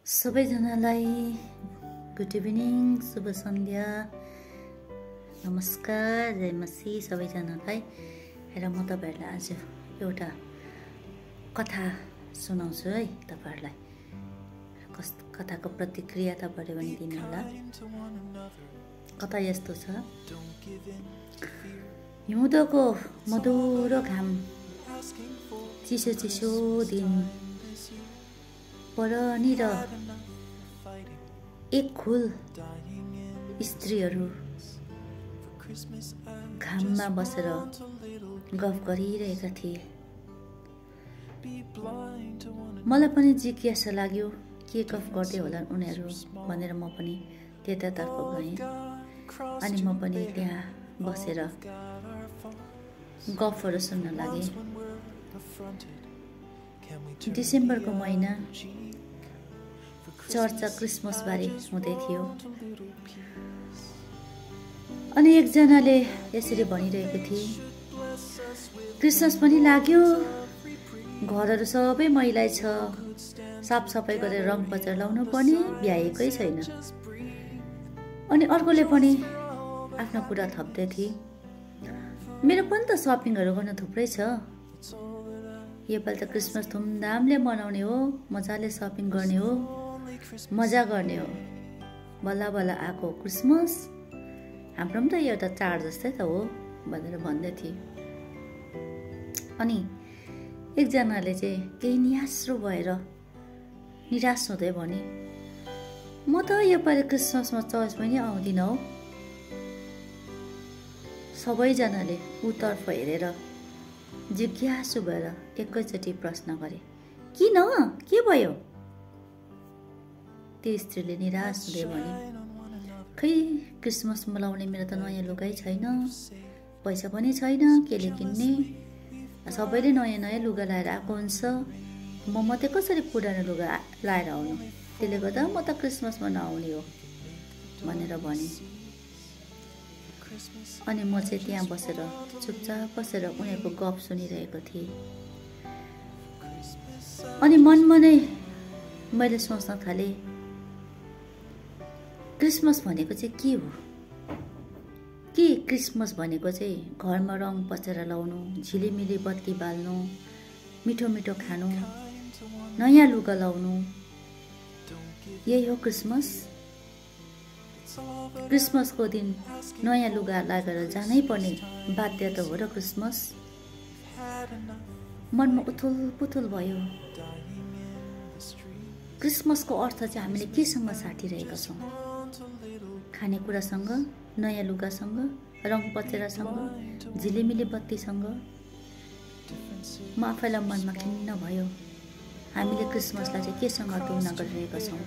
सबैजनालाई good evening, शुभ सन्ध्या, नमस्कार, जय मसी सबैजनालाई। र म तपाईहरुलाई आज एउटा कथा सुनाउँछु है तपाईहरुलाई। कथाको प्रतिक्रिया तपाईहरुले पनि दिनु होला। कथा यस्तो छ। हिउँदको मधुरो घाम, चिसो चिसो दिन, परनी र एक खुल स्त्रीहरू घाममा बसेर गफ गरिरहेका थिए। मलाई पनि जिज्ञासा लाग्यो के गफ गर्दै होला उनीहरू भनेर म पनि त्यतातर्फ गएँ अनि म पनि त्यहाँ बसेर गफहरू सुन्न लागेँ। डिसेम्बरको महिना, चर्चा क्रिसमस बारे हुँदै थियो अनि एकजनाले यसरी भनिरहेको थिए, क्रिसमस पनि लाग्यो, घरहरू सबै मैला छ, साफसफाई गरेर रङ पचर लाउनु पनि भ्याएकै छैन। अनि अर्कोले पनि आफ्नो कुरा थप्दै थिए, मेरो पनि त सपिङहरू गर्न थुप्रै छ, योपालि त क्रिसमस धुमधामले मनाउने हो, मजाले सपिङ गर्ने हो, मजा गर्ने हो, बल्ल बल्ल आएको क्रिसमस, हाम्रो पनि त एउटा चाड जस्तै त हो भनेर भन्दै थिए। अनि एकजनाले चाहिँ केही निराश भएर निराश हुँदै भने, म त योपालि क्रिसमसमा चर्च पनि आउँदिन हो। सबैजनाले उतर्फ हेरेर जिज्ञासु भएर एकैचोटि प्रश्न गरे, किन, के भयो? त्यो स्त्रीले निराश हुँदै भने, खै क्रिसमस मनाउने मेरो त नयाँ लुगै छैन, पैसा पनि छैन केले किन्ने, सबैले नयाँ नयाँ लुगा लाएर आएको हुन्छ, म मात्रै कसरी पुरानो लुगा लाएर आउनु, त्यसले गर्दा म त क्रिसमसमा नआउने हो भनेर भने। अनि म चाहिँ त्यहाँ बसेर चुपचाप बसेर उनीहरूको गफ सुनिरहेको थिएँ। अनि मनमा नै मैले सोच्न थालेँ, क्रिसमस भनेको चाहिँ के हो? के क्रिसमस भनेको चाहिँ घरमा रङ पचेर लाउनु, झिलिमिली बत्ती बाल्नु, मिठो मिठो खानु, नयाँ लुगा लाउनु, यही हो क्रिसमस? क्रिसमसको दिन नयाँ लुगा लगाएर जानै पर्ने बाध्यता हो र क्रिसमस? मनमा उथुल पुथुल भयो। क्रिसमसको अर्थ चाहिँ हामीले केसँग साटिरहेका छौँ? खानेकुरासँग, नयाँ लुगासँग, रङ पचेरासँग, झिलिमिली बत्तीसँग? म आफैलाई मनमा खिन्न भयो, हामीले क्रिसमसलाई चाहिँ केसँग तुलना गरिरहेका छौँ?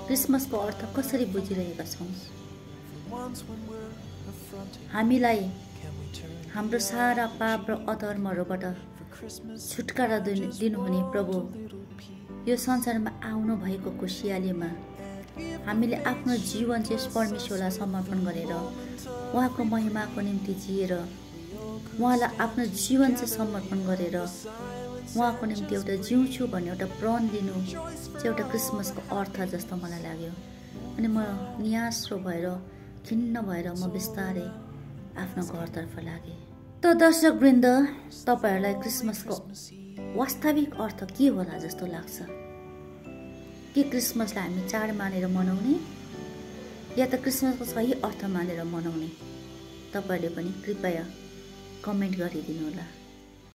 क्रिसमसको अर्थ कसरी बुझिरहेका छौँ? हामीलाई हाम्रो सारा पाप र अधर्महरूबाट छुटकारा दिनुहुने प्रभु यो संसारमा आउनु भएको खुसियालीमा हामीले आफ्नो जीवन चाहिँ परमेश्वरलाई समर्पण गरेर उहाँको महिमाको निम्ति जिएर उहाँलाई आफ्नो जीवन चाहिँ समर्पण गरेर उहाँको निम्ति एउटा जिउँछु भन्ने एउटा प्रण लिनु चाहिँ एउटा क्रिसमसको अर्थ जस्तो मलाई लाग्यो। अनि म निराश भएर खिन्न भएर म बिस्तारै आफ्नो घरतर्फ लागेँ। त दर्शकवृन्द, तपाईहरूलाई क्रिसमसको वास्तविक अर्थ के होला जस्तो लाग्छ? के क्रिसमसलाई हामी चाड मानेर मनाउने या त क्रिसमसको सही अर्थ मानेर मनाउने? तपाईहरूले पनि कृपया कमेन्ट गरिदिनु होला।